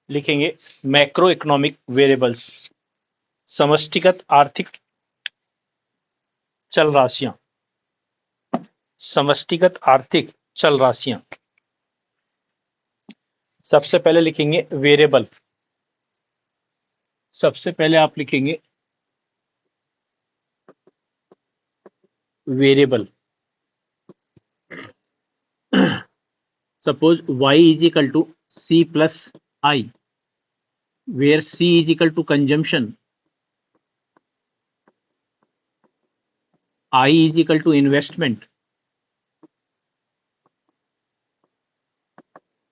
लिखेंगे macro economic variables, समष्टिगत आर्थिक चल राशियां, समष्टिगत आर्थिक चल राशियां। सबसे पहले लिखेंगे वेरिएबल, सबसे पहले आप लिखेंगे variable. Suppose y is equal to c plus I, where c is equal to consumption, I is equal to investment,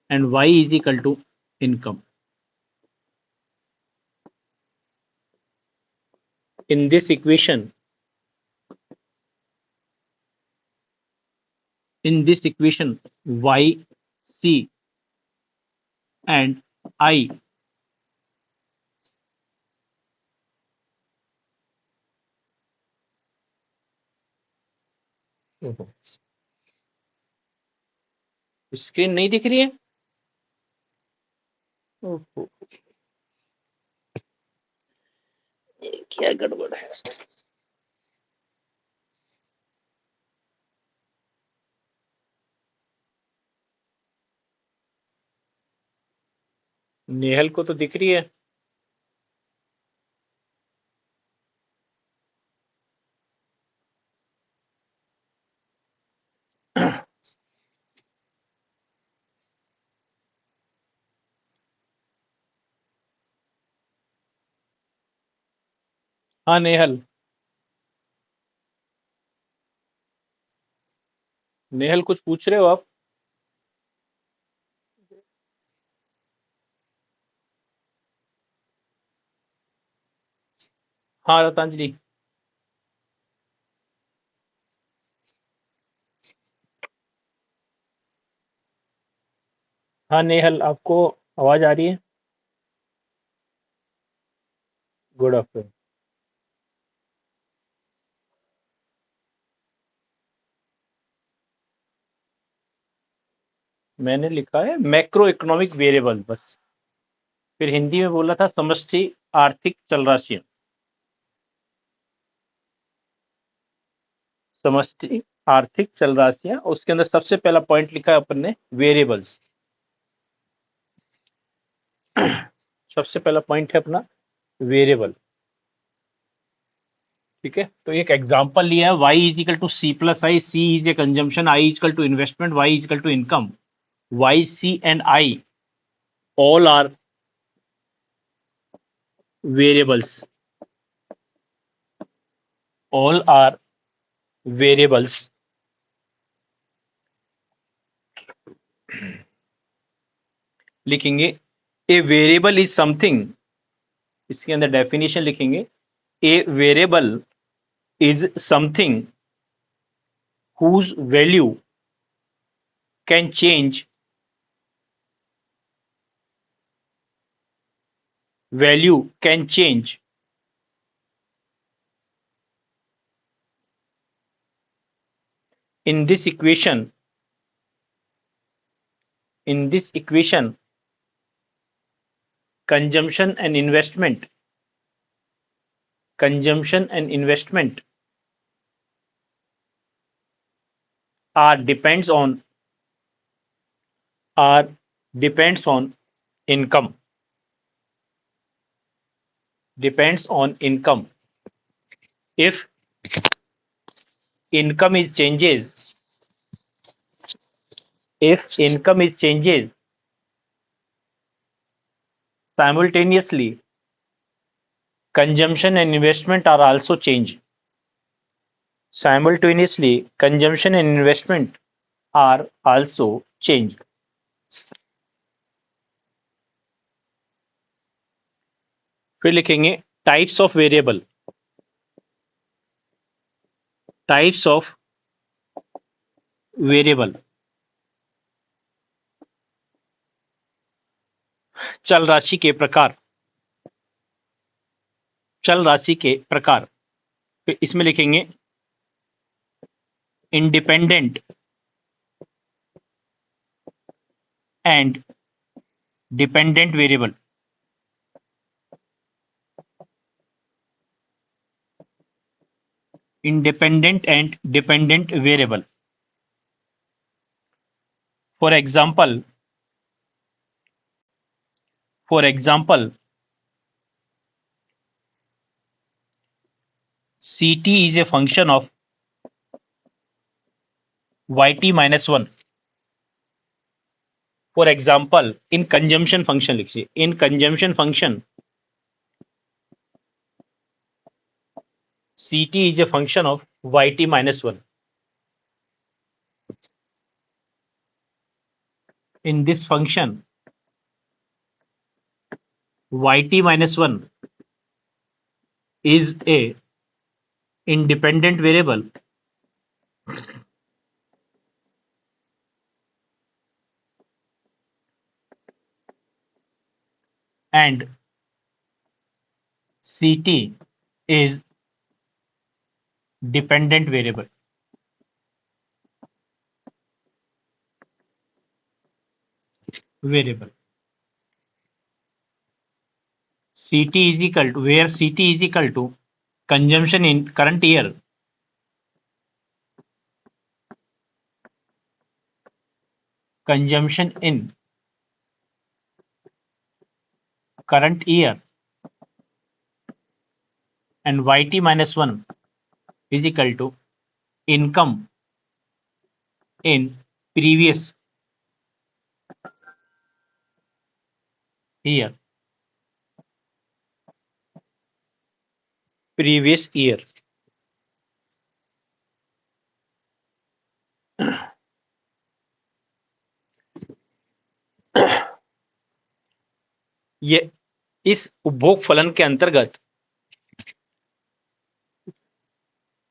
and y is equal to income. In this equation, y, c and I screen नहीं दिख रही है। ओहो, क्या गड़बड़ है। नेहल को तो दिख रही है। हाँ नेहल, नेहल कुछ पूछ रहे हो आप? हाँ रतांजलि। हाँ नेहल, आपको आवाज आ रही है? Good afternoon. मैंने लिखा है मैक्रो इकोनॉमिक वेरिएबल बस, फिर हिंदी में बोला था समष्टि आर्थिक चल राशियां। समष्टि आर्थिक चल राशियां, उसके अंदर सबसे पहला पॉइंट लिखा है अपन ने वेरिएबल्स। सबसे पहला पॉइंट है अपना वेरिएबल। ठीक है, तो एक एग्जांपल लिया है, y is equal to c plus i, c is a consumption, i is equal to investment, y is equal to income. y, c and I all are variables, all are variables। लिखेंगे a variable is something, इसके अंदर definition लिखेंगे a variable is something whose value can change, value can change in this equation, in this equation consumption and investment, consumption and investment are depends on, are depends on income, depends on income. If income is changes, if income is changes simultaneously, consumption and investment are also changed. Simultaneously, consumption and investment are also changed. फिर लिखेंगे types of variable, types of variable, चल राशि के प्रकार, चल राशि के प्रकार। फिर इसमें लिखेंगे independent and dependent variable, independent and dependent variable. For example, Ct is a function of yt minus 1. For example, in consumption function लिखिए, in consumption function Ct is a function of yt minus 1. In this function yt minus 1 is a independent variable and Ct is dependent variable. Ct is equal to, where Ct is equal to consumption in current year and yt minus 1 is equal to income in previous year. ये इस उपभोग फलन के अंतर्गत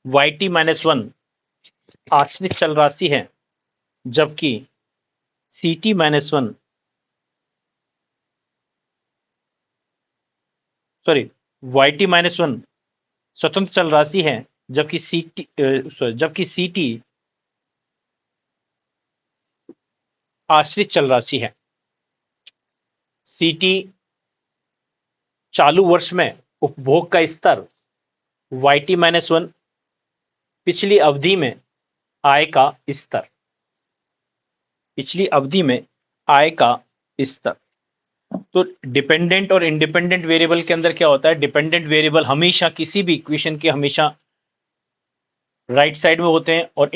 yt minus 1 आश्रित चल राशि है, जबकि Ct माइनस 1 yt माइनस 1 स्वतंत्र चल राशि है, जबकि Ct आश्रित चल राशि है. Ct चालू वर्ष में उपभोग का स्तर, yt माइनस 1 पिछली अवधि में आय का स्तर. तो डिपेंडेंट और इंडिपेंडेंट वेरिएबल के अंदर क्या होता है? डिपेंडेंट वेरिएबल हमेशा किसी भी इक्वेशन के हमेशा राइट साइड में होते हैं और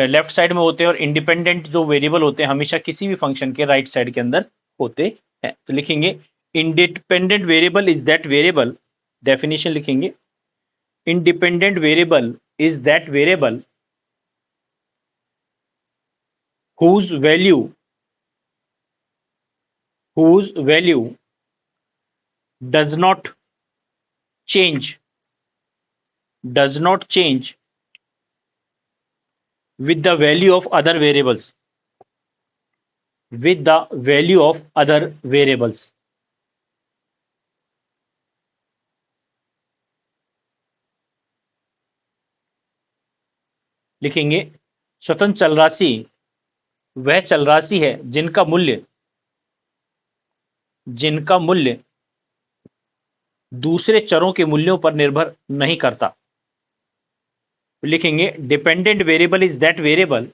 लेफ्ट साइड में होते हैं, और इंडिपेंडेंट जो वेरिएबल होते हैं हमेशा किसी भी फंक्शन के राइट साइड के अंदर होते हैं. तो लिखेंगे independent variable is that variable, definition लिखेंगे, independent variable is that variable whose value does not change with the value of other variables. लिखेंगे स्वतंत्र चल राशि वह चल राशि है जिनका मूल्य दूसरे चरों के मूल्यों पर निर्भर नहीं करता. लिखेंगे dependent variable is that variable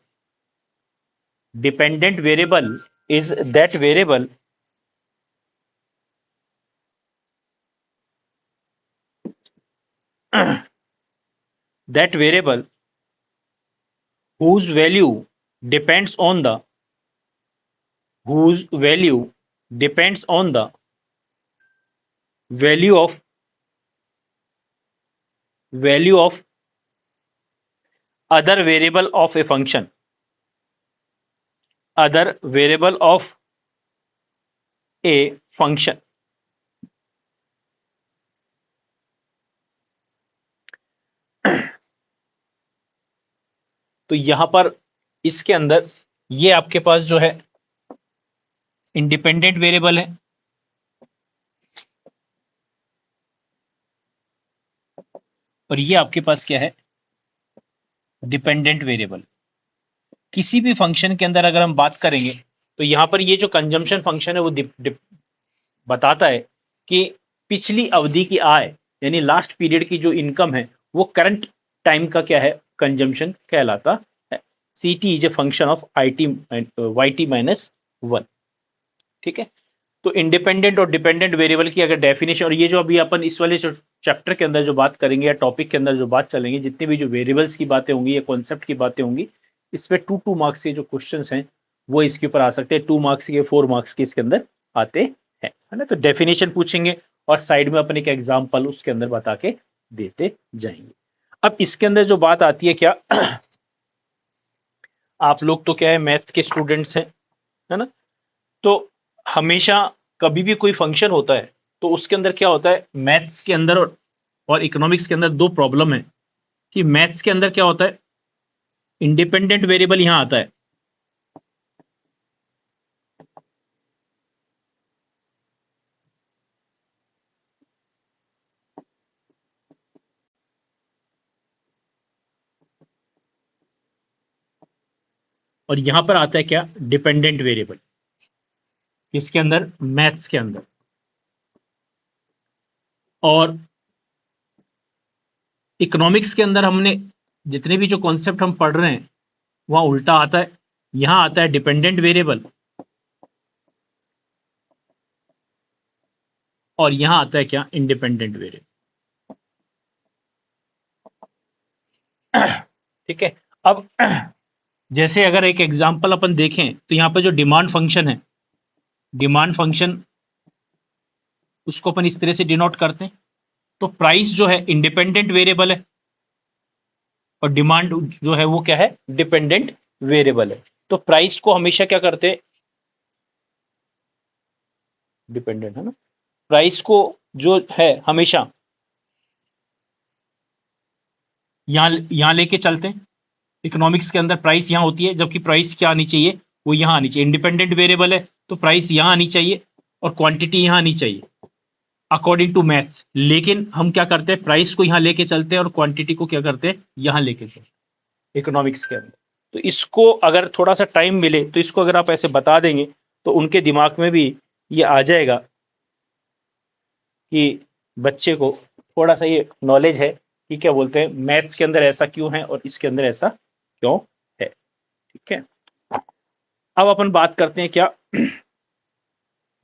whose value depends on the value of other variable of a function. तो यहां पर इसके अंदर ये आपके पास जो है इंडिपेंडेंट वेरिएबल है, और ये आपके पास क्या है? Dependent variable. किसी भी फंक्शन के अंदर अगर हम बात करेंगे तो यहां पर ये जो कंजम्पशन फंक्शन है वो बताता है कि पिछली अवधि की आय यानी लास्ट पीरियड की जो इनकम है वो करंट टाइम का क्या है, कंजम्पशन कहलाता है। CT is a function of IT YT minus 1। ठीक है, तो इंडिपेंडेंट और डिपेंडेंट वेरिएबल की अगर डेफिनेशन, और ये जो अभी अपन इस वाले चैप्टर के अंदर जो बात करेंगे या टॉपिक के अंदर जो बात चलेंगे, जितनी भी जो वेरिएबल्स की बातें होंगी या कॉन्सेप्ट की बातें होंगी, इस पे 2 मार्क्स के जो क्वेश्चंस हैं वो इसके ऊपर आ सकते हैं, 2 मार्क्स के 4 मार्क्स के इसके अंदर आते हैं, है ना। तो डेफिनेशन पूछेंगे और साइड में अपन एक एग्जाम्पल उसके अंदर बता के देते जाएंगे। अब इसके अंदर जो बात आती है क्या, आप लोग तो क्या है मैथ्स के स्टूडेंट्स हैं, है ना। तो हमेशा कभी भी कोई फंक्शन होता है तो उसके अंदर क्या होता है, मैथ्स के अंदर और इकोनॉमिक्स के अंदर 2 प्रॉब्लम है कि मैथ्स के अंदर क्या होता है, इंडिपेंडेंट वेरिएबल यहां आता है, और यहां पर आता है क्या, डिपेंडेंट वेरिएबल, इसके अंदर मैथ्स के अंदर। और इकोनॉमिक्स के अंदर हमने जितने भी जो कॉन्सेप्ट हम पढ़ रहे हैं वहां उल्टा आता है, यहां आता है डिपेंडेंट वेरिएबल और यहां आता है क्या, इंडिपेंडेंट वेरिएबल। ठीक है, अब जैसे अगर एक एग्जांपल अपन देखें तो यहां पर जो डिमांड फंक्शन है, डिमांड फंक्शन उसको अपन इस तरह से डिनोट करते हैं। तो प्राइस जो है इंडिपेंडेंट वेरिएबल है और डिमांड जो है वो क्या है, डिपेंडेंट वेरिएबल है। तो प्राइस को हमेशा क्या करते हैं, डिपेंडेंट है ना, प्राइस को जो है हमेशा यहां लेके चलते हैं। इकोनॉमिक्स के अंदर प्राइस यहां होती है, जबकि प्राइस क्या आनी चाहिए, वो यहां आनी चाहिए। इंडिपेंडेंट वेरिएबल है तो प्राइस यहां आनी चाहिए और क्वांटिटी यहां आनी चाहिए अकॉर्डिंग टू मैथ्स। लेकिन हम क्या करते हैं, प्राइस को यहां लेके चलते हैं और क्वांटिटी को क्या करते हैं, यहां लेके चलते हैं इकोनॉमिक्स के अंदर। तो इसको अगर थोड़ा सा टाइम मिले तो इसको अगर आप ऐसे बता देंगे तो उनके दिमाग में भी ये आ जाएगा कि बच्चे को थोड़ा सा ये नॉलेज है कि क्या बोलते हैं, मैथ्स के अंदर ऐसा क्यों है और इसके अंदर ऐसा क्यों है। ठीक है, अब अपन बात करते हैं क्या,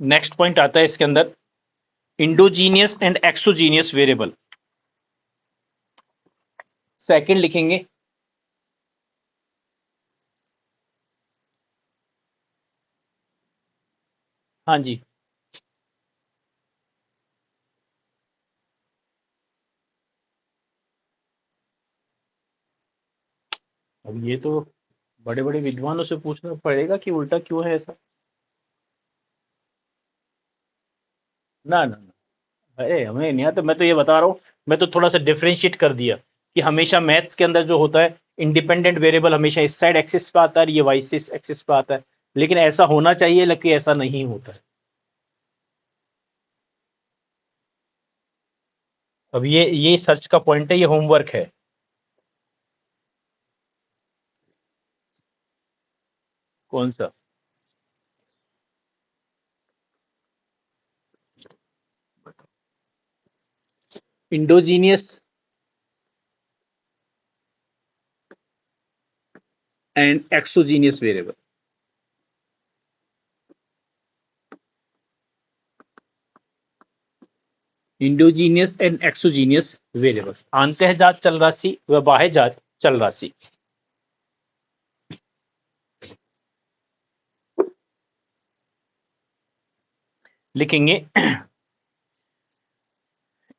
नेक्स्ट पॉइंट आता है इसके अंदर, endogenous and exogenous variable. Second लिखेंगे, हाँ जी। अब ये तो बड़े बड़े विद्वानों से पूछना पड़ेगा कि उल्टा क्यों है ऐसा। ना ना ना, अरे हमें नहीं आता, मैं तो ये बता रहा हूँ, मैं तो थोड़ा सा डिफरेंशिएट कर दिया कि हमेशा मैथ्स के अंदर जो होता है इंडिपेंडेंट वेरिएबल हमेशा इस साइड एक्सिस पे आता है, ये वाई एक्सिस पे आता है। लेकिन ऐसा होना चाहिए, लेकिन ऐसा नहीं होता है। अब ये सर्च का पॉइंट है, ये होमवर्क है। कौन सा, endogenous and exogenous variable. Endogenous and exogenous variables, आंतः जात चल राशि व बाह्य जात चल राशि। लिखेंगे,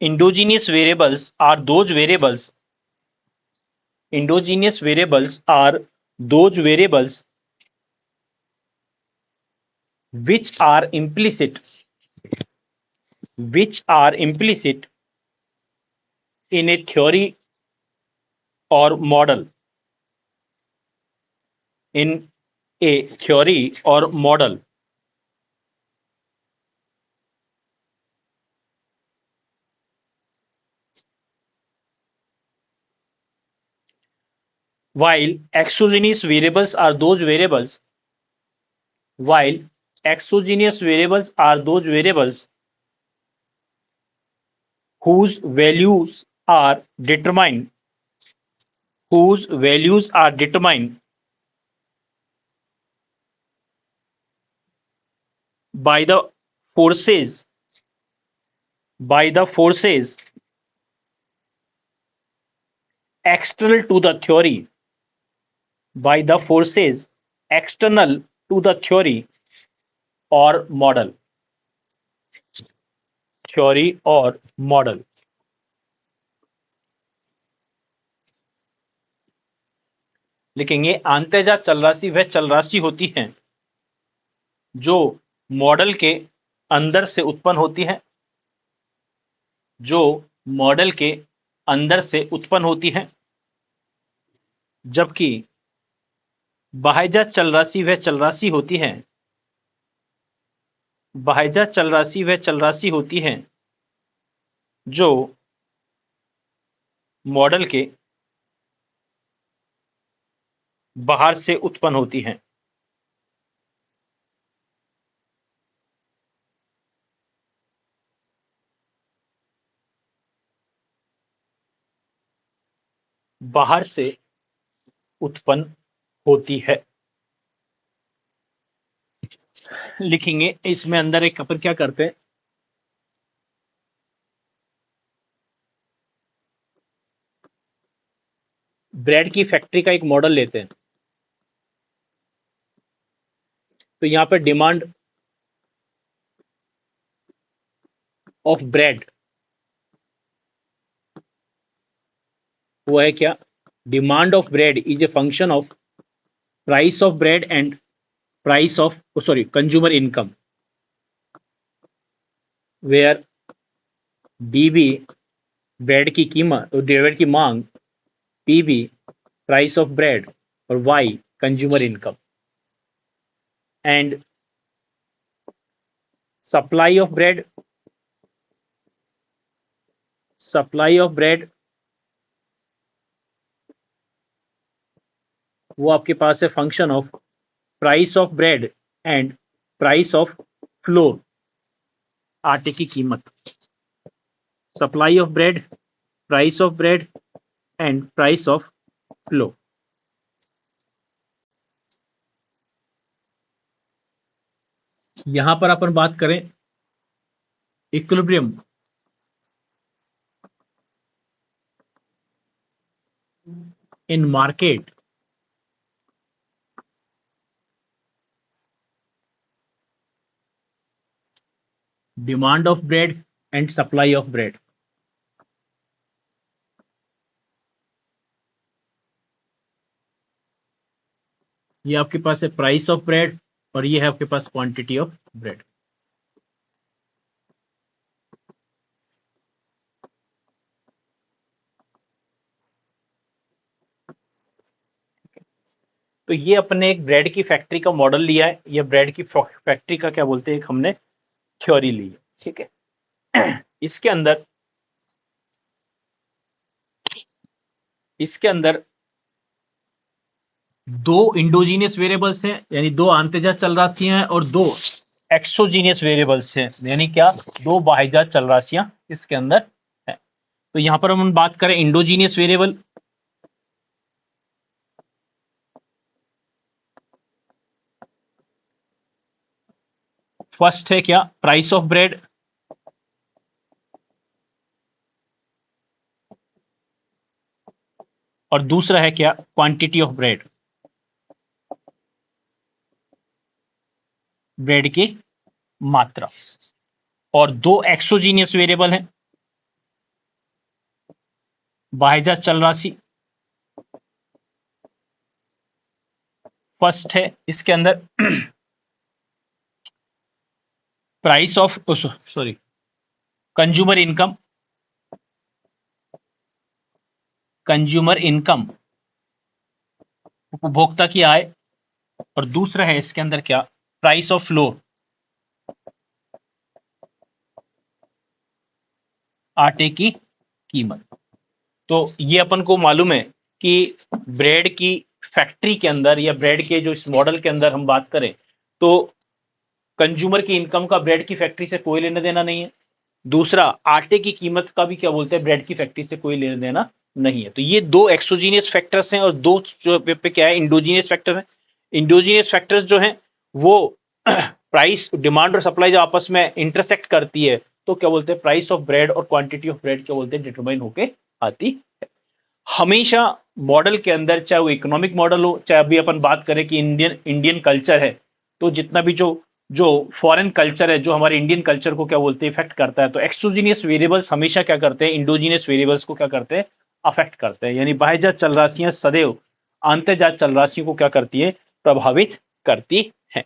endogenous variables are those variables, endogenous variables are those variables which are implicit, which are implicit in a theory or model, in a theory or model, while exogenous variables are those variables, while exogenous variables are those variables whose values are determined whose values are determined by the forces external to the theory, by the forces external to the theory or model, theory और model। लिखेंगे आंतर्जात चल राशि वह चल राशि होती है जो मॉडल के अंदर से उत्पन्न होती है, जो मॉडल के अंदर से उत्पन्न होती है, जबकि बाह्यजात चल राशि वह चल राशि होती है, बाह्यजात चल राशि वह चल राशि होती है जो मॉडल के बाहर से उत्पन्न होती है। बाहर से उत्पन्न होती है। लिखेंगे इसमें अंदर एक अपन क्या करते हैं, ब्रेड की फैक्ट्री का एक मॉडल लेते हैं। तो यहां पर डिमांड ऑफ ब्रेड वो है क्या, demand of bread is a function of price of bread and price of consumer income, where DB bread की कीमत, ब्रेड की मांग, पीबी प्राइस ऑफ ब्रेड और Y consumer income, and supply of bread वो आपके पास है function of price of bread and price of flour, आटे की कीमत। Supply of bread, price of bread and price of flour. यहां पर अपन बात करें equilibrium in market, demand of bread and supply of bread. ये आपके पास है प्राइस ऑफ ब्रेड और ये है आपके पास क्वांटिटी ऑफ ब्रेड। तो ये अपने एक ब्रेड की फैक्ट्री का मॉडल लिया है, ये ब्रेड की फैक्ट्री का क्या बोलते हैं, एक हमने थ्योरी ली है, ठीक है। इसके अंदर दो इंडोजीनियस वेरिएबल्स हैं, यानी दो आंतर्जात चल राशियां हैं, और दो एक्सोजीनियस वेरिएबल्स हैं, यानी क्या, दो बाह्यजात चल राशियां इसके अंदर है। तो यहां पर हम बात करें इंडोजीनियस वेरिएबल, फर्स्ट है क्या, प्राइस ऑफ ब्रेड, और दूसरा है क्या, क्वांटिटी ऑफ ब्रेड, ब्रेड की मात्रा। और दो एक्सोजीनियस वेरिएबल हैं, बाह्यजात चल राशि, फर्स्ट है इसके अंदर प्राइस ऑफ कंज्यूमर इनकम, उपभोक्ता की आय, और दूसरा है इसके अंदर क्या, प्राइस ऑफ फ्लोर, आटे की कीमत। तो ये अपन को मालूम है कि ब्रेड की फैक्ट्री के अंदर या ब्रेड के जो इस मॉडल के अंदर हम बात करें तो कंज्यूमर की इनकम का ब्रेड की फैक्ट्री से कोई लेना देना नहीं है। दूसरा, आटे की कीमत का भी क्या बोलते हैं, ब्रेड की फैक्ट्री से कोई लेना देना नहीं है। तो ये दो एक्सोजीनियस फैक्टर्स हैं और दो जो पे क्या है, इंडोजीनियस फैक्टर है। इंडोजीनियस फैक्टर्स जो हैं वो प्राइस, डिमांड और सप्लाई जो आपस में इंटरसेक्ट करती है तो क्या बोलते हैं, प्राइस ऑफ ब्रेड और क्वांटिटी ऑफ ब्रेड क्या बोलते हैं, डिटरमाइन होके आती है। हमेशा मॉडल के अंदर, चाहे वो इकोनॉमिक मॉडल हो, चाहे अभी अपन बात करें कि इंडियन इंडियन कल्चर है, तो जितना भी जो जो फॉरेन कल्चर है जो हमारे इंडियन कल्चर को क्या बोलते हैं, इफेक्ट करता है, तो एक्सोजीनियस वेरिएबल्स हमेशा क्या करते हैं, इंडोजीनियस वेरिएबल्स को क्या करते हैं, अफेक्ट करते हैं। यानी बाह्यजात चल राशियां सदैव आंतरजात चल राशियों को क्या करती है, प्रभावित करती है।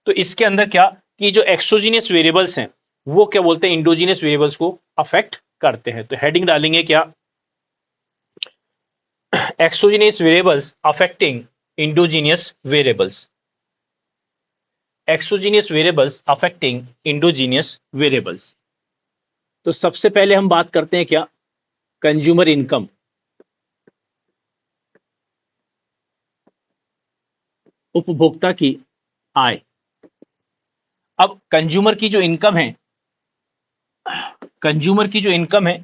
तो इसके अंदर क्या कि जो एक्सोजीनियस वेरिएबल्स हैं वो क्या बोलते हैं, इंडोजीनियस वेरिएबल्स को अफेक्ट करते हैं। तो हेडिंग डालेंगे क्या, exogenous variables affecting endogenous variables, exogenous variables affecting endogenous variables। तो सबसे पहले हम बात करते हैं क्या, कंज्यूमर इनकम, उपभोक्ता की आय। अब कंज्यूमर की जो इनकम है, कंज्यूमर की जो इनकम है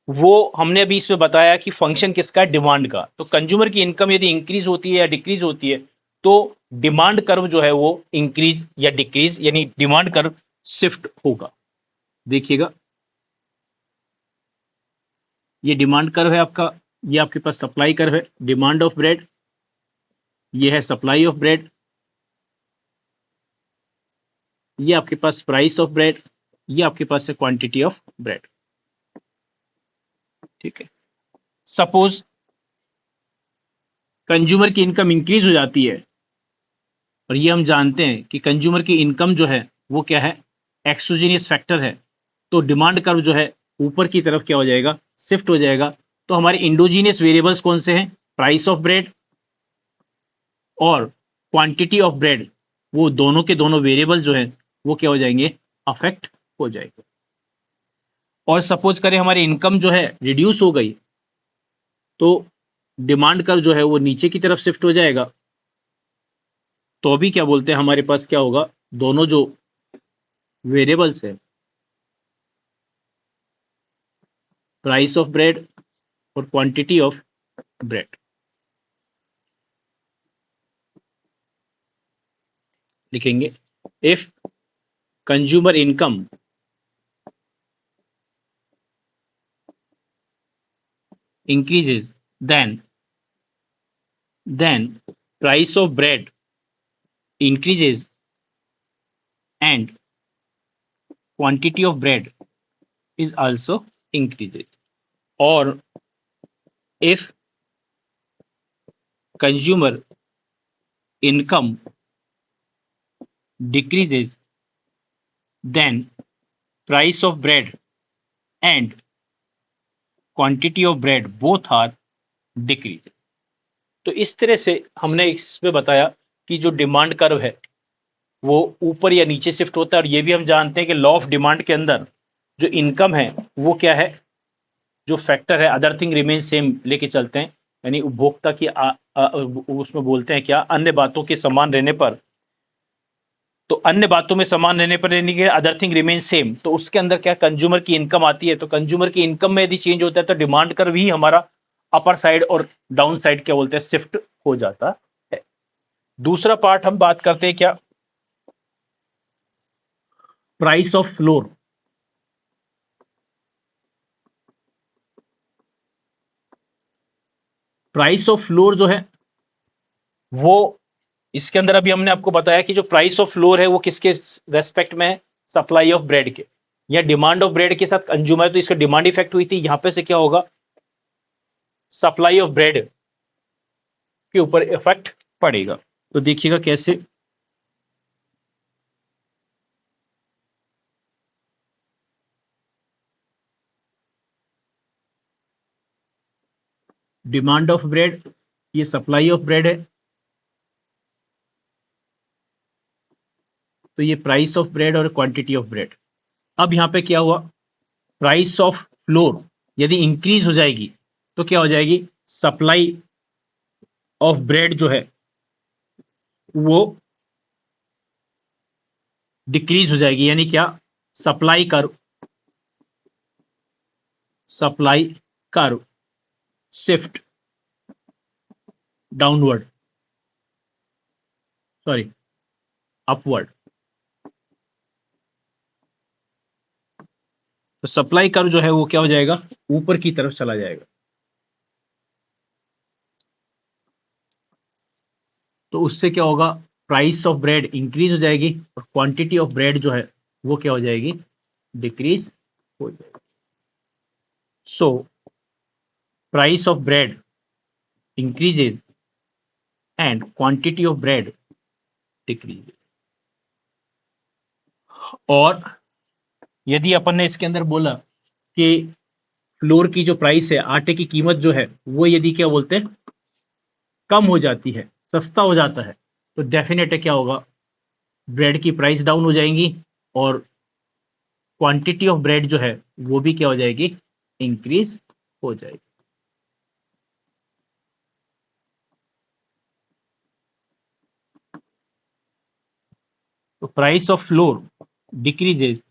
वो हमने अभी इसमें बताया कि फंक्शन किसका है, डिमांड का। तो कंज्यूमर की इनकम यदि इंक्रीज होती है या डिक्रीज होती है तो डिमांड कर्व जो है वो इंक्रीज या डिक्रीज, यानी डिमांड कर्व शिफ्ट होगा। देखिएगा ये डिमांड कर्व है आपका, ये आपके पास सप्लाई कर्व है, डिमांड ऑफ ब्रेड, ये है सप्लाई ऑफ ब्रेड, ये आपके पास प्राइस ऑफ ब्रेड, ये आपके पास है क्वांटिटी ऑफ ब्रेड। ठीक है, सपोज कंज्यूमर की इनकम इंक्रीज हो जाती है, और ये हम जानते हैं कि कंज्यूमर की इनकम जो है वो क्या है, एक्सोजीनियस फैक्टर है, तो डिमांड कर्व जो है ऊपर की तरफ क्या हो जाएगा, शिफ्ट हो जाएगा। तो हमारे इंडोजीनियस वेरिएबल्स कौन से हैं, प्राइस ऑफ ब्रेड और क्वांटिटी ऑफ ब्रेड, वो दोनों के दोनों वेरिएबल जो है वो क्या हो जाएंगे, अफेक्ट हो जाएंगे। और सपोज करें हमारी इनकम जो है रिड्यूस हो गई, तो डिमांड कर्व जो है वो नीचे की तरफ शिफ्ट हो जाएगा। तो अभी क्या बोलते हैं, हमारे पास क्या होगा, दोनों जो वेरिएबल्स है, प्राइस ऑफ ब्रेड और क्वांटिटी ऑफ ब्रेड, लिखेंगे if consumer income increases then price of bread increases and quantity of bread is also increases। or if consumer income decreases then price of bread and quantity of bread both are decrease। तो इस तरह से हमने इसमें बताया कि जो demand curve है वो ऊपर या नीचे शिफ्ट होता है। और ये भी हम जानते हैं कि लॉ ऑफ डिमांड के अंदर जो इनकम है वो क्या है, जो फैक्टर है अदर थिंग रिमेन सेम लेके चलते हैं, यानी उपभोक्ता की उसमें बोलते हैं क्या, अन्य बातों के समान रहने पर, तो अन्य बातों में समान रहने पर यानी कि अदर थिंग रिमेन सेम, तो उसके अंदर क्या कंज्यूमर की इनकम आती है। तो कंज्यूमर की इनकम में यदि चेंज होता है तो डिमांड कर्व ही हमारा अपर साइड और डाउन साइड क्या बोलते हैं, शिफ्ट हो जाता है। दूसरा पार्ट हम बात करते हैं क्या, price of floor. Price of floor जो है वो, इसके अंदर अभी हमने आपको बताया कि जो प्राइस ऑफ फ्लोर है वो किसके रेस्पेक्ट में है, सप्लाई ऑफ ब्रेड के, या डिमांड ऑफ ब्रेड के साथ कंज्यूमर, तो इसका डिमांड इफेक्ट हुई थी, यहां पे से क्या होगा, सप्लाई ऑफ ब्रेड के ऊपर इफेक्ट पड़ेगा। तो देखिएगा कैसे, डिमांड ऑफ ब्रेड, ये सप्लाई ऑफ ब्रेड है, तो ये प्राइस ऑफ ब्रेड और क्वांटिटी ऑफ ब्रेड। अब यहां पे क्या हुआ, प्राइस ऑफ फ्लोर यदि इंक्रीज हो जाएगी तो क्या हो जाएगी, सप्लाई ऑफ ब्रेड जो है वो डिक्रीज हो जाएगी। यानी क्या, supply curve, supply curve shift downward, sorry upward. तो सप्लाई कर्व जो है वो क्या हो जाएगा, ऊपर की तरफ चला जाएगा। तो उससे क्या होगा, प्राइस ऑफ ब्रेड इंक्रीज हो जाएगी और क्वांटिटी ऑफ ब्रेड जो है वो क्या हो जाएगी, डिक्रीज हो जाएगी। So price of bread increases and quantity of bread decrease. और यदि अपन ने इसके अंदर बोला कि फ्लोर की जो प्राइस है, आटे की कीमत जो है वो यदि क्या बोलते हैं कम हो जाती है, सस्ता हो जाता है, तो डेफिनेट है क्या होगा, ब्रेड की प्राइस डाउन हो जाएंगी और क्वांटिटी ऑफ ब्रेड जो है वो भी क्या हो जाएगी, इंक्रीज हो जाएगी। तो price of flour decreases,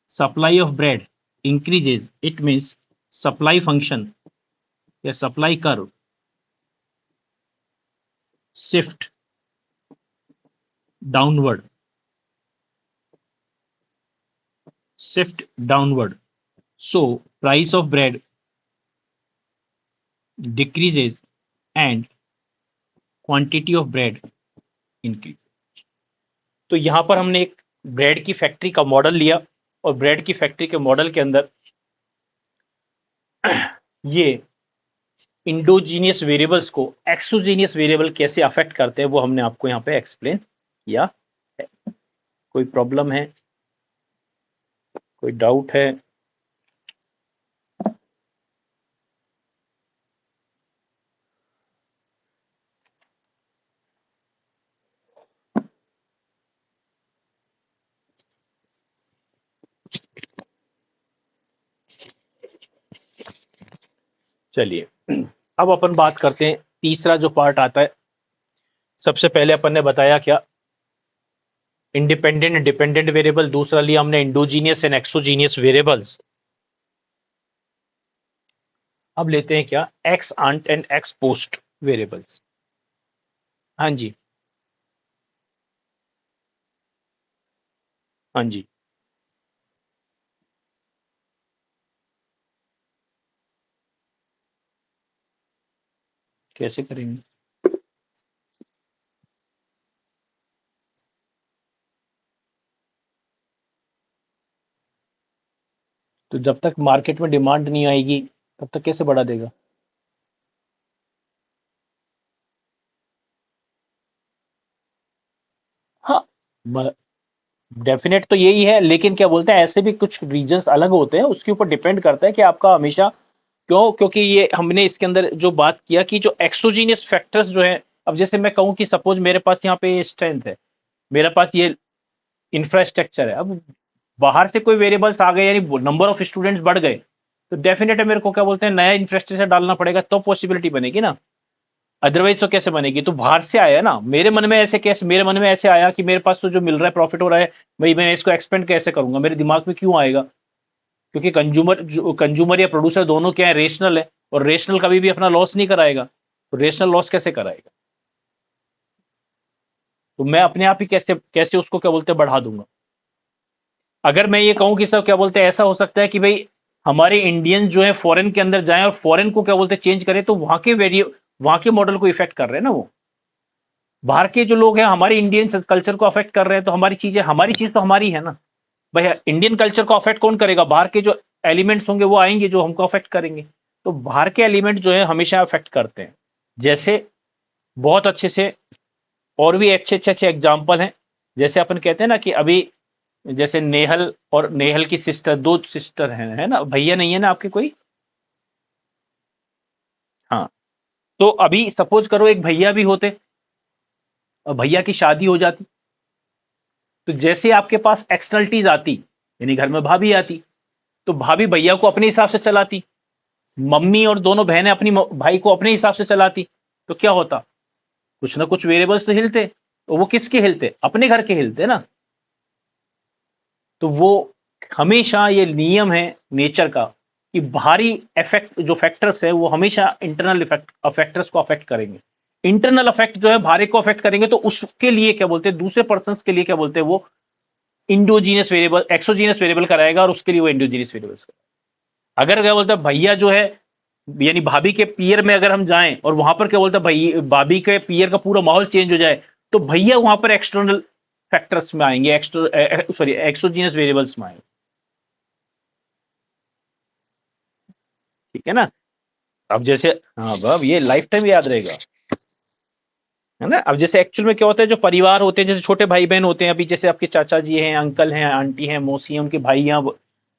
supply of bread increases, it means supply function या supply curve shift downward, shift downward. So price of bread decreases and quantity of bread increase. तो यहां पर हमने एक ब्रेड की फैक्ट्री का मॉडल लिया और ब्रेड की फैक्ट्री के मॉडल के अंदर ये इंडोजीनियस वेरिएबल्स को एक्सोजीनियस वेरिएबल कैसे अफेक्ट करते हैं वो हमने आपको यहाँ पे एक्सप्लेन किया है। कोई प्रॉब्लम है, कोई डाउट है? चलिए अब अपन बात करते हैं, तीसरा जो पार्ट आता है। सबसे पहले अपन ने बताया क्या, इंडिपेंडेंट डिपेंडेंट वेरिएबल, दूसरा लिया हमने इंडोजीनियस एंड एक्सोजीनियस वेरिएबल्स। अब लेते हैं क्या, ex ante and ex post variables. हाँ जी, हाँ जी, कैसे करेंगे? तो जब तक मार्केट में डिमांड नहीं आएगी तब तक कैसे बढ़ा देगा? हाँ, डेफिनेट तो यही है, लेकिन क्या बोलते हैं, ऐसे भी कुछ रीजंस अलग होते हैं, उसके ऊपर डिपेंड करता है कि आपका हमेशा क्यों, क्योंकि ये हमने इसके अंदर जो बात किया कि जो एक्सोजीनियस फैक्टर्स जो है, अब जैसे मैं कहूँ कि सपोज मेरे पास यहाँ पे स्ट्रेंथ है, मेरे पास ये इंफ्रास्ट्रक्चर है, अब बाहर से कोई वेरिएबल्स आ गए यानी नंबर ऑफ स्टूडेंट्स बढ़ गए, तो डेफिनेट है मेरे को क्या बोलते हैं नया इंफ्रास्ट्रक्चर डालना पड़ेगा, तो पॉसिबिलिटी बनेगी ना, अदरवाइज तो कैसे बनेगी? तो बाहर से आया ना, मेरे मन में ऐसे कैसे, मेरे मन में ऐसे आया कि मेरे पास तो जो मिल रहा है, प्रॉफिट हो रहा है, भाई मैं इसको एक्सपेंड कैसे करूंगा, मेरे दिमाग में क्यों आएगा? क्योंकि कंज्यूमर या प्रोड्यूसर दोनों क्या है, रेशनल है, और रेशनल कभी भी अपना लॉस नहीं कराएगा, तो रेशनल लॉस कैसे कराएगा? तो मैं अपने आप ही कैसे कैसे उसको क्या बोलते हैं बढ़ा दूंगा। अगर मैं ये कहूं कि सब क्या बोलते हैं, ऐसा हो सकता है कि भाई हमारे इंडियन जो है फॉरेन के अंदर जाएं और फॉरेन को क्या बोलते हैं चेंज करें, तो वहां के मॉडल को इफेक्ट कर रहे हैं ना वो, बाहर के जो लोग हैं हमारे इंडियन कल्चर को अफेक्ट कर रहे हैं, तो हमारी चीज तो हमारी है ना भाई। इंडियन कल्चर को अफेक्ट कौन करेगा? बाहर के जो एलिमेंट्स होंगे वो आएंगे जो हमको अफेक्ट करेंगे। तो बाहर के एलिमेंट जो है हमेशा अफेक्ट करते हैं। जैसे बहुत अच्छे से और भी अच्छे एग्जाम्पल हैं, जैसे अपन कहते हैं ना कि अभी जैसे नेहल और नेहल की सिस्टर, दो सिस्टर हैं, है ना, भैया नहीं है ना आपके कोई? हाँ, तो अभी सपोज करो एक भैया भी होते और भैया की शादी हो जाती, तो जैसे आपके पास एक्सटर्नलिटीज आती, यानी घर में भाभी आती, तो भाभी भैया को अपने हिसाब से चलाती, मम्मी और दोनों बहनें अपनी भाई को अपने हिसाब से चलाती, तो क्या होता, कुछ ना कुछ वेरिएबल्स तो हिलते, तो वो किसके हिलते? अपने घर के हिलते ना। तो वो हमेशा ये नियम है नेचर का कि बाहरी इफेक्ट जो फैक्टर्स है वो हमेशा इंटरनल इफेक्ट फैक्टर्स को अफेक्ट करेंगे। इंटरनल इफेक्ट जो है बाहरी को अफेक्ट करेंगे, तो उसके लिए क्या बोलते हैं, दूसरे पर्सन के लिए क्या बोलते हैं, वो इंडोजीनियस वेरिएबल एक्सोजीनियस वेरिएबल कराएगा और उसके लिए वो इंडोजीनियस वेरिएबल्स। अगर क्या बोलता है भैया जो है, यानी भाभी के पियर में अगर हम जाएं और वहां पर क्या बोलता है भाई भाभी के पियर का पूरा माहौल चेंज हो जाए, तो भैया वहां पर एक्सटर्नल फैक्टर्स में आएंगे, सॉरी एक्सोजीनियस वेरिएबल्स में आएंगे। ठीक है ना। अब जैसे, हाँ बाब ये लाइफ टाइम याद रहेगा, है ना। अब जैसे एक्चुअल में क्या होता है, जो परिवार होते हैं, जैसे छोटे भाई बहन होते हैं, अभी जैसे आपके चाचा जी हैं, अंकल हैं, आंटी हैं, मौसी हैं, उनके भाई हैं,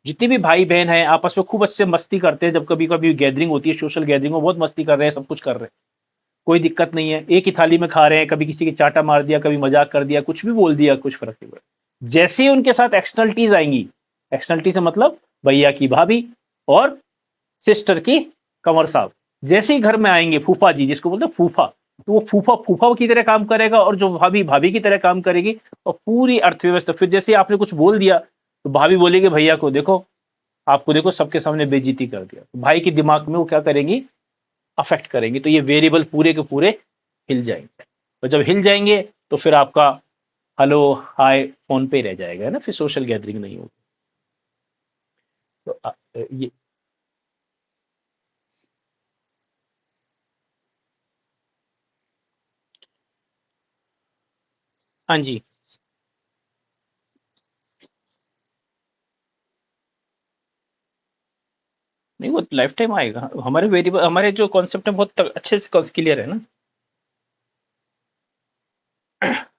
जितने भी भाई बहन हैं आपस में खूब अच्छे मस्ती करते हैं। जब कभी कभी गैदरिंग होती है, सोशल गैदरिंग में बहुत मस्ती कर रहे हैं, सब कुछ कर रहे हैं, कोई दिक्कत नहीं है, एक ही थाली में खा रहे हैं, कभी किसी की चाटा मार दिया, कभी मजाक कर दिया, कुछ भी बोल दिया, कुछ फर्क नहीं पड़ा। जैसे ही उनके साथ एक्सटर्नलिटीज आएंगी, एक्सटर्नलिटी से मतलब भैया की भाभी और सिस्टर की कंवर साहब, जैसे ही घर में आएंगे, फूफा जी जिसको बोलते हैं फूफा, तो वो फूफा फूफा की तरह काम करेगा और जो भाभी भाभी की तरह काम करेगी, और पूरी अर्थव्यवस्था। फिर जैसे आपने कुछ बोल दिया तो भाभी बोलेगी भैया को देखो, आपको देखो सबके सामने बेइज्जती कर दिया, तो भाई के दिमाग में वो क्या करेंगी, अफेक्ट करेंगे। तो ये वेरिएबल पूरे के पूरे हिल जाएंगे, और जब हिल जाएंगे तो फिर आपका हेलो हाय फोन पे रह जाएगा, है ना, फिर सोशल गैदरिंग नहीं होगी। तो ये, हाँ जी, नहीं वो लाइफ टाइम आएगा। हमारे वेरिएबल, हमारे जो कॉन्सेप्ट है बहुत अच्छे से क्लियर है ना।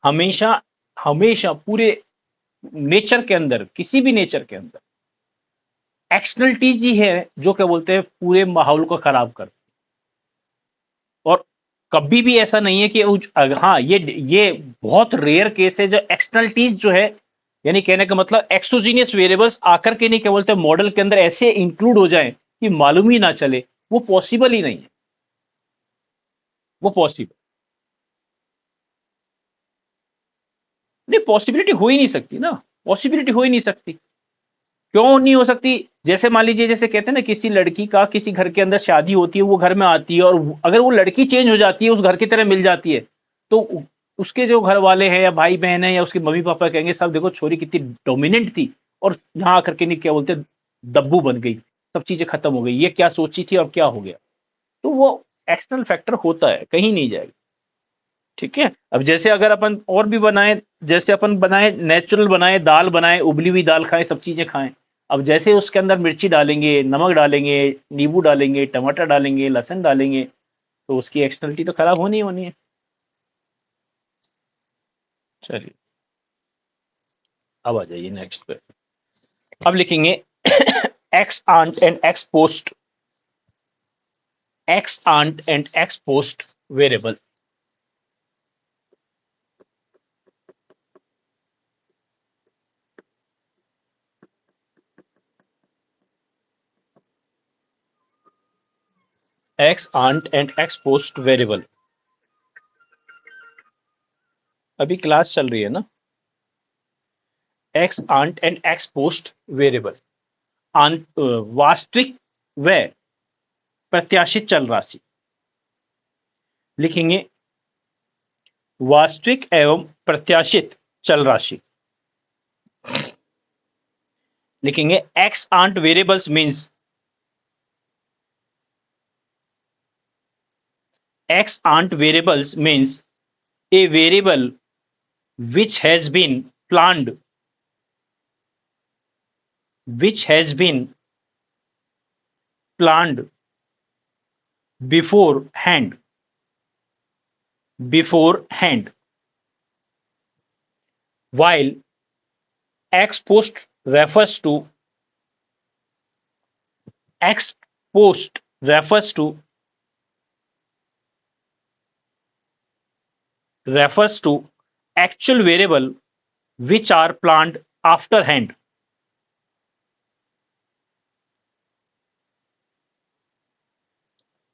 हमेशा, हमेशा पूरे नेचर के अंदर, किसी भी नेचर के अंदर एक्सटर्नलिटी जी है जो क्या बोलते हैं पूरे माहौल को खराब कर। और कभी भी ऐसा नहीं है कि हाँ ये बहुत रेयर केस है जो एक्सटर्नलिटीज जो है, यानी कहने का मतलब एक्सोजीनियस वेरिएबल्स आकर के नहीं क्या बोलते हैं मॉडल के अंदर ऐसे इंक्लूड हो जाएं कि मालूम ही ना चले, वो पॉसिबल ही नहीं है। वो पॉसिबल नहीं, पॉसिबिलिटी हो ही नहीं सकती ना, पॉसिबिलिटी हो ही नहीं सकती। क्यों नहीं हो सकती? जैसे मान लीजिए, जैसे कहते हैं ना, किसी लड़की का किसी घर के अंदर शादी होती है, वो घर में आती है, और अगर वो लड़की चेंज हो जाती है, उस घर की तरह मिल जाती है, तो उसके जो घर वाले हैं या भाई बहन है या उसके मम्मी पापा कहेंगे सब देखो छोरी कितनी डोमिनेंट थी, और यहाँ आकर के नहीं क्या बोलते दब्बू बन गई, सब चीजें खत्म हो गई, ये क्या सोची थी और क्या हो गया। तो वो एक्सटर्नल फैक्टर होता है, कहीं नहीं जाएगा। ठीक है। अब जैसे अगर अपन और भी बनाए, जैसे अपन बनाए नेचुरल बनाए, दाल बनाए, उबली हुई दाल खाएं, सब चीजें खाएं। अब जैसे उसके अंदर मिर्ची डालेंगे, नमक डालेंगे, नींबू डालेंगे, टमाटर डालेंगे, लहसुन डालेंगे, तो उसकी एक्सटर्नलिटी तो खराब होनी ही होनी है। चलिए, अब आ जाइए नेक्स्ट पे। अब लिखेंगे ex ante and ex post, ex ante and ex post variable. Ex ante and ex post variable. अभी क्लास चल रही है ना। Ex ante and ex post variable, वास्तविक व प्रत्याशित चल राशि। लिखेंगे वास्तविक एवं प्रत्याशित चल राशि। लिखेंगे ex ante variables means, ex ante variables means a variable which has been planned, which has been planned beforehand, beforehand, while ex post refers to, ex post refers to, refers to actual variable which are planned after hand,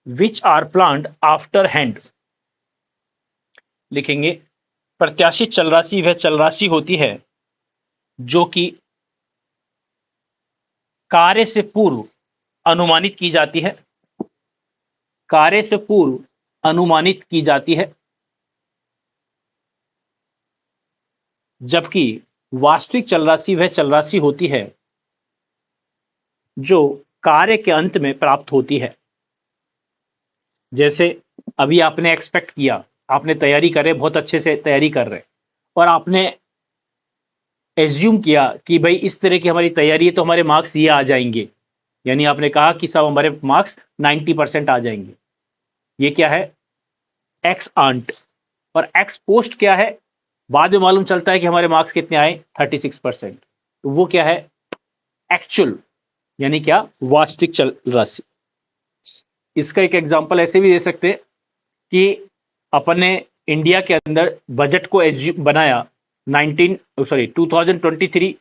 which are planned after hand। लिखेंगे प्रत्याशित चल राशि वह चल राशि होती है जो कि कार्य से पूर्व अनुमानित की जाती है, कार्य से पूर्व अनुमानित की जाती है, जबकि वास्तविक चल राशि वह चल राशि होती है जो कार्य के अंत में प्राप्त होती है। जैसे अभी आपने एक्सपेक्ट किया, आपने तैयारी कर रहे, बहुत अच्छे से तैयारी कर रहे, और आपने एज्यूम किया कि भाई इस तरह की हमारी तैयारी है तो हमारे मार्क्स ये आ जाएंगे, यानी आपने कहा कि सब हमारे मार्क्स 90% आ जाएंगे। ये क्या है? Ex ante. और एक्स पोस्ट क्या है? बाद में मालूम चलता है कि हमारे मार्क्स कितने आए, 36%। तो वो क्या है? एक्चुअल, यानी क्या? वास्तविक चल राशि। इसका एक एग्जांपल ऐसे भी दे सकते हैं कि अपने इंडिया के अंदर बजट को बनाया 2023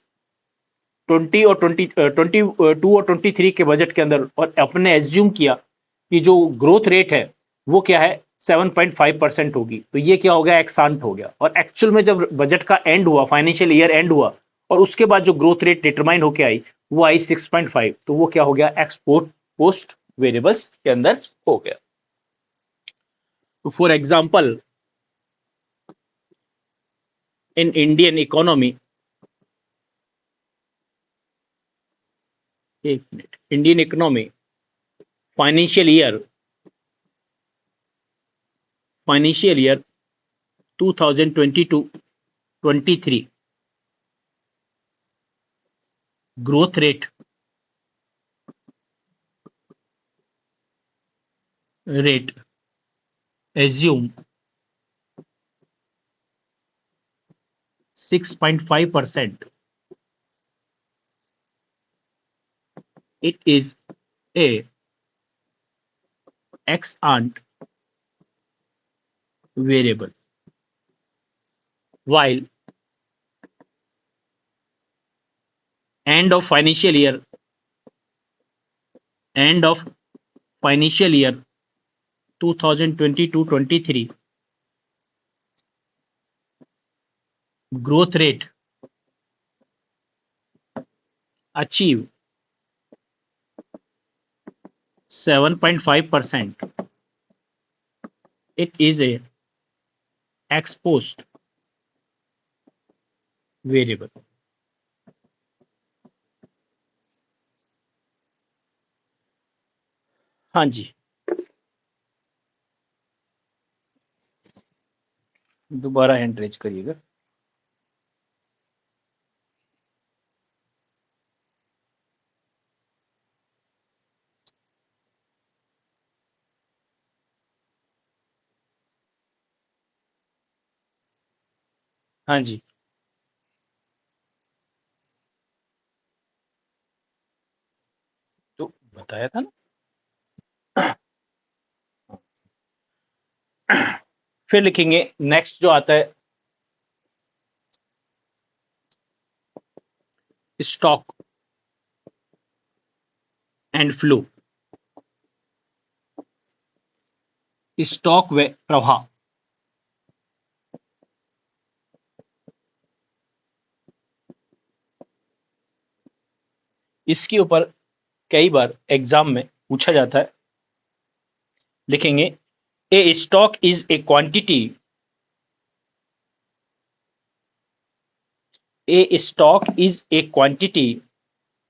20 और 22 और 23 के बजट के अंदर, और अपने एज्यूम किया कि जो ग्रोथ रेट है वो क्या है, 7.5% होगी। तो ये क्या हो गया? एक्सांट हो गया। और एक्चुअल में जब बजट का एंड हुआ, फाइनेंशियल ईयर एंड हुआ, और उसके बाद जो ग्रोथ रेट डिटरमाइन होके आई वो आई 6.5। तो वो क्या हो गया? एक्सपोर्ट पोस्ट वेरिएबल्स के अंदर हो गया। तो for example, in Indian economy, एक minute, Indian economy financial year 2022-23 growth rate assume 6.5%. It is a ex ante variable, while end of financial year 2022-23 growth rate achieve 7.5%. It is a ex post variable. हाँ जी, दोबारा hand raise करिएगा। हाँ जी, तो बताया था ना। फिर लिखेंगे नेक्स्ट जो आता है स्टॉक एंड फ्लो। स्टॉक व प्रवाह। इसके ऊपर कई बार एग्जाम में पूछा जाता है। लिखेंगे a stock is a quantity, a stock is a quantity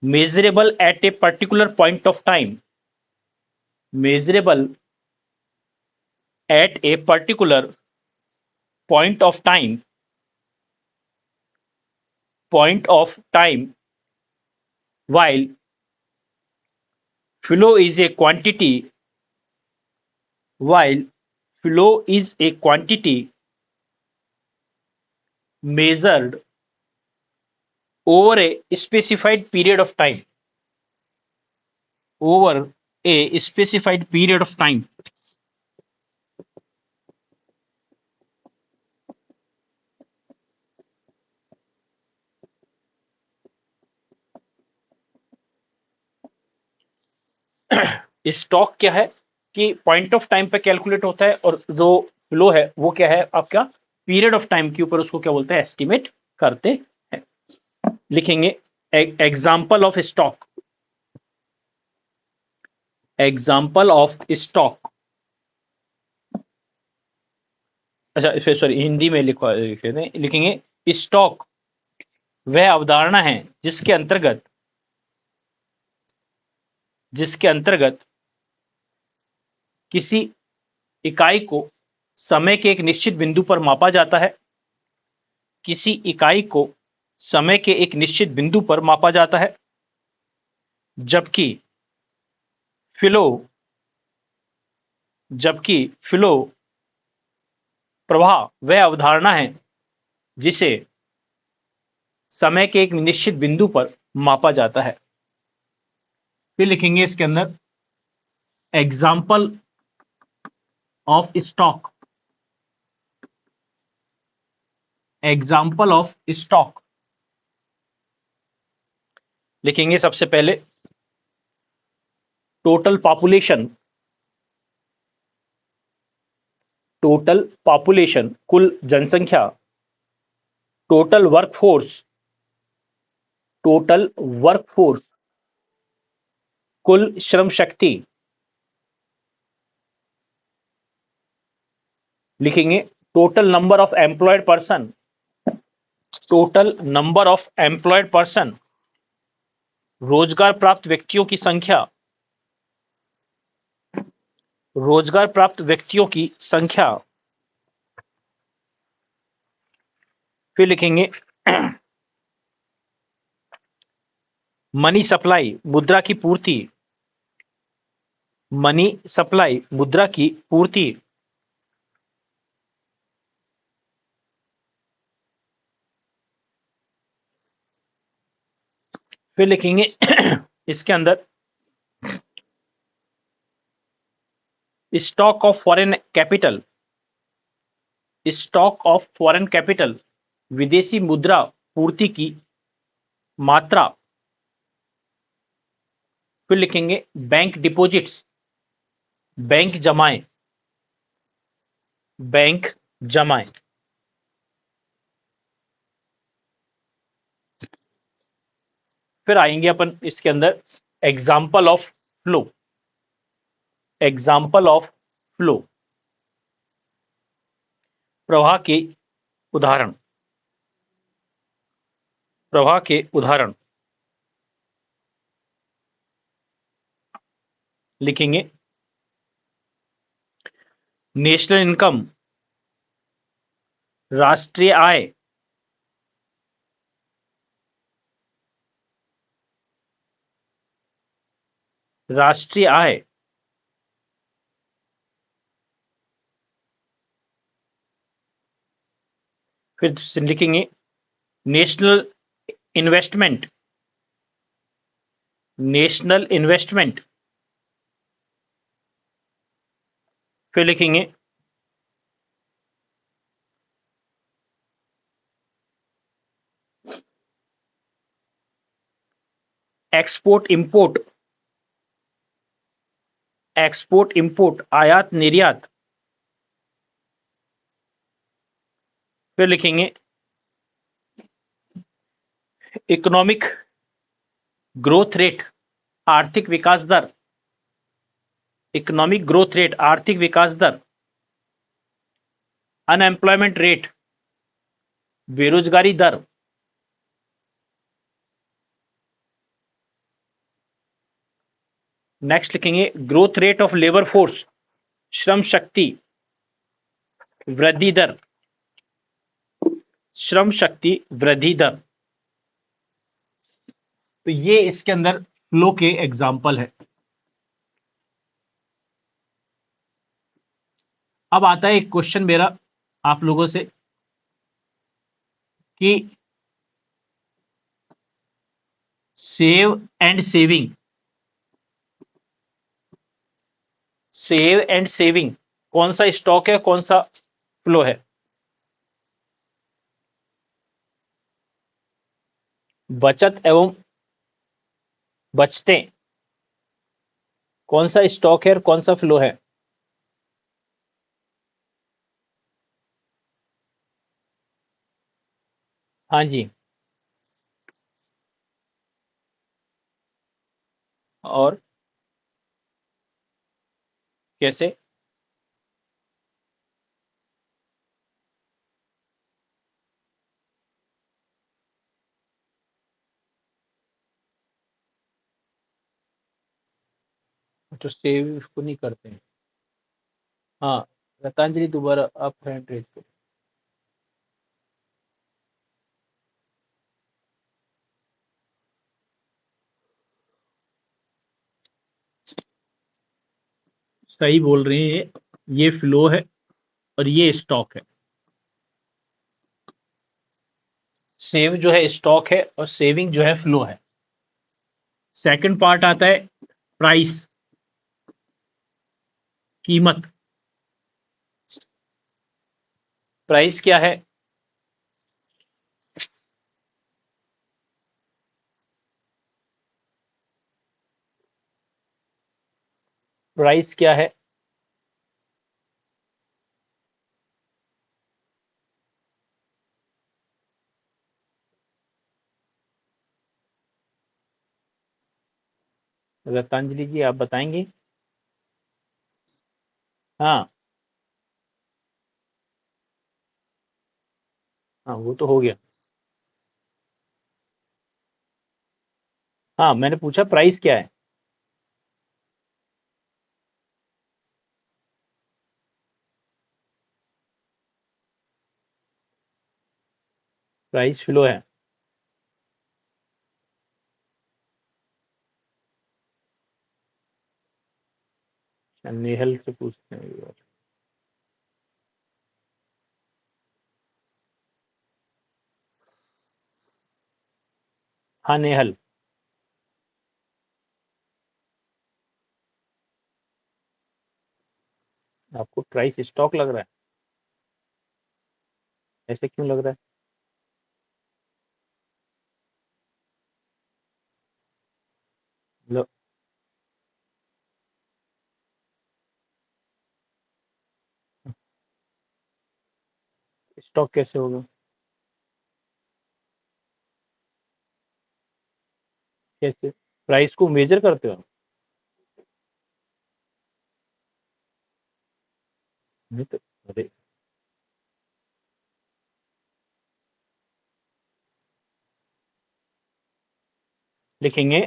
measurable at a particular point of time, measurable at a particular point of time, while flow is a quantity, while flow is a quantity measured over a specified period of time, over a specified period of time. Stock क्या है कि point of time पे calculate होता है, और जो flow है वो क्या है आपका पीरियड ऑफ टाइम के ऊपर उसको क्या बोलते हैं, एस्टिमेट करते हैं। लिखेंगे example of stock, example of stock, अच्छा सॉरी हिंदी में लिखेंगे स्टॉक वह अवधारणा है जिसके अंतर्गत किसी इकाई को समय के एक निश्चित बिंदु पर मापा जाता है, किसी इकाई को समय के एक निश्चित बिंदु पर मापा जाता है, जबकि फ्लो प्रवाह वह अवधारणा है जिसे समय के एक निश्चित बिंदु पर मापा जाता है। फिर लिखेंगे इसके अंदर example of stock, example of stock लिखेंगे सबसे पहले टोटल पॉपुलेशन, कुल जनसंख्या, टोटल वर्कफोर्स, कुल श्रम शक्ति, लिखेंगे total number of employed person, रोजगार प्राप्त व्यक्तियों की संख्या, फिर लिखेंगे मनी सप्लाई, मुद्रा की पूर्ति, फिर लिखेंगे इसके अंदर स्टॉक ऑफ फॉरेन कैपिटल, विदेशी मुद्रा पूर्ति की मात्रा, फिर लिखेंगे बैंक डिपॉजिट्स, बैंक जमाएं, फिर आएंगे अपन इसके अंदर एग्जाम्पल ऑफ फ्लो, प्रवाह के उदाहरण, लिखेंगे नेशनल इनकम, राष्ट्रीय आय, फिर लिखेंगे नेशनल इन्वेस्टमेंट, फिर लिखेंगे एक्सपोर्ट इंपोर्ट, आयात निर्यात, फिर लिखेंगे इकोनॉमिक ग्रोथ रेट, आर्थिक विकास दर, अनएम्प्लॉयमेंट रेट, बेरोजगारी दर, नेक्स्ट लिखेंगे growth rate of labour force, Shram Shakti वृद्धि दर, तो ये इसके अंदर फ्लो के एग्जाम्पल है। अब आता है एक क्वेश्चन मेरा आप लोगों से कि सेव एंड सेविंग कौन सा स्टॉक है, कौन सा फ्लो है? बचत एवं बचतें कौन सा स्टॉक है और कौन सा फ्लो है? हाँ जी, और कैसे? तो सेव उसको नहीं करते हैं। हाँ, रतांजलि दोबारा आप हैंड रेज करो। सही बोल रहे हैं, ये फ्लो है और ये स्टॉक है। सेव जो है स्टॉक है और सेविंग जो है फ्लो है। सेकंड पार्ट आता है प्राइस, कीमत। प्राइस क्या है? प्राइस क्या है? रतांजलि जी आप बताएंगे? हाँ हाँ, वो तो हो गया। हाँ, मैंने पूछा प्राइस क्या है। प्राइस फ्लो है। नेहल से पूछते हैं ये बात। हाँ नेहल, आपको प्राइस स्टॉक लग रहा है? ऐसे क्यों लग रहा है? स्टॉक कैसे होगा? कैसे प्राइस को मेजर करते हो? नहीं तो, अरे लिखेंगे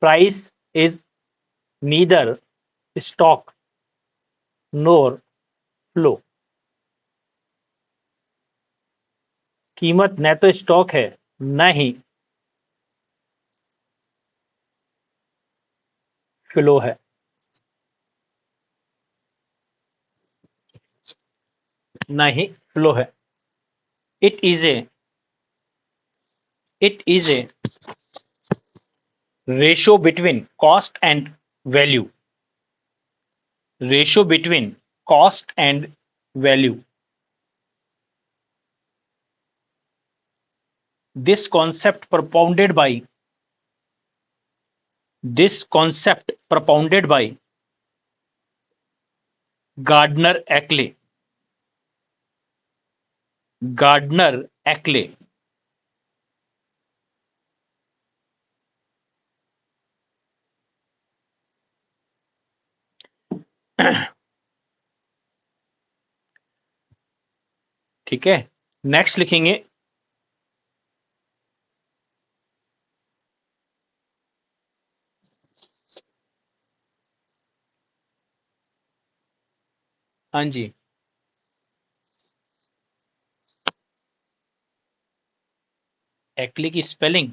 price is neither stock NOR flow. कीमत न तो स्टॉक है, न ही फ्लो है। न ही फ्लो है। It is a it is a ratio between cost and value. Ratio between cost and value. This concept propounded by this concept propounded by Gardner Ackley. Gardner Ackley. ठीक है, next लिखेंगे हाँ जी, एक्ले की spelling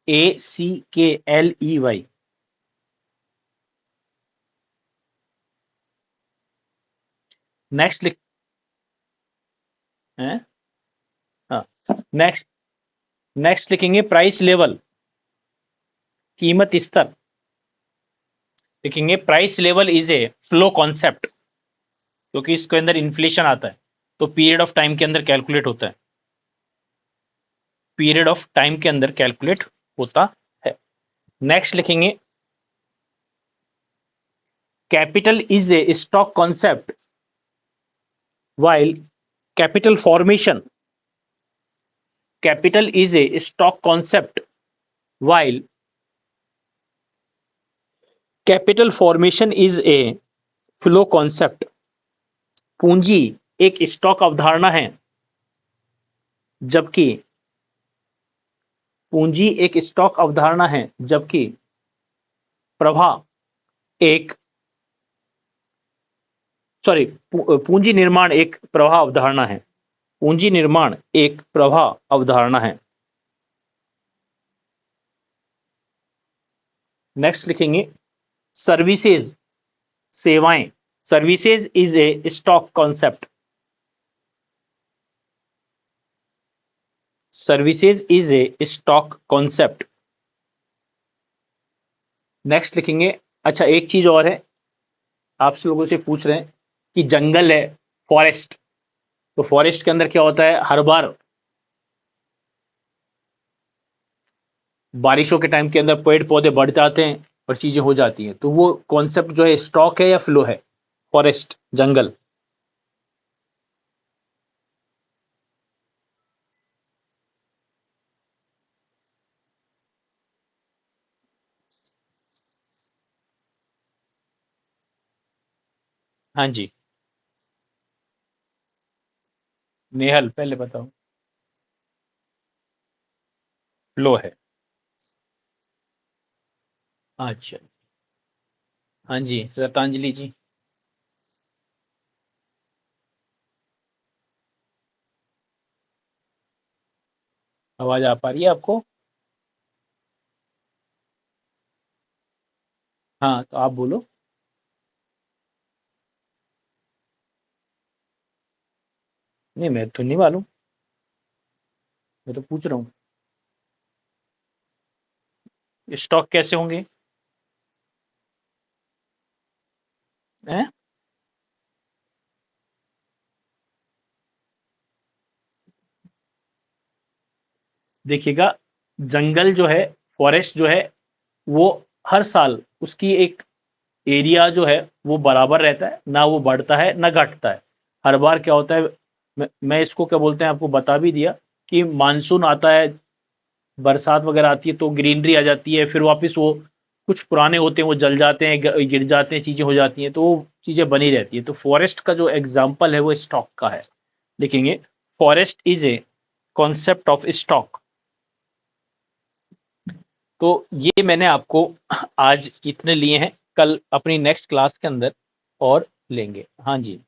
ACKLEY। Next लिख हैं? हाँ, next next लिखेंगे price level, कीमत स्तर। लिखेंगे price level is a flow concept, क्योंकि इसके अंदर इन्फ्लेशन आता है तो पीरियड ऑफ टाइम के अंदर कैलकुलेट होता है। पीरियड ऑफ टाइम के अंदर कैलकुलेट होता है। नेक्स्ट लिखेंगे capital is a stock concept while capital formation capital is a stock concept while capital formation is a flow concept. पूंजी एक स्टॉक अवधारणा है, जबकि पूंजी एक स्टॉक अवधारणा है, जबकि प्रवाह एक पूंजी निर्माण एक प्रवाह अवधारणा है। पूंजी निर्माण एक प्रवाह अवधारणा है। नेक्स्ट लिखेंगे सर्विसेज, सेवाएं। Services is a stock concept. Services is a stock concept. Next लिखेंगे, अच्छा एक चीज और है, आप लोगों से पूछ रहे हैं कि जंगल है, फॉरेस्ट, तो फॉरेस्ट के अंदर क्या होता है, हर बार बारिशों के टाइम के अंदर पेड़ पौधे बढ़ जाते हैं और चीजें हो जाती हैं, तो वो कॉन्सेप्ट जो है स्टॉक है या फ्लो है? फॉरेस्ट, जंगल। हाँ जी, नेहल पहले बताओ। फ्लो है। अच्छा, हाँ जी श्रद्धांजलि जी। आवाज आ पा रही है आपको? हाँ तो आप बोलो। नहीं मैं तो नहीं मालूम, मैं तो पूछ रहा हूँ स्टॉक कैसे होंगे? हैं? देखिएगा, जंगल जो है, फॉरेस्ट जो है, वो हर साल उसकी एक एरिया जो है वो बराबर रहता है, ना वो बढ़ता है ना घटता है। हर बार क्या होता है, मैं इसको क्या बोलते हैं आपको बता भी दिया कि मानसून आता है, बरसात वगैरह आती है तो ग्रीनरी आ जाती है, फिर वापस वो कुछ पुराने होते हैं वो जल जाते हैं, गिर जाते हैं, चीजें हो जाती हैं, तो वो चीजें बनी रहती है। तो फॉरेस्ट का जो एग्जाम्पल है वो स्टॉक का है। लिखेंगे forest is a concept of stock. तो ये मैंने आपको आज इतने लिए हैं, कल अपनी नेक्स्ट क्लास के अंदर और लेंगे। हाँ जी।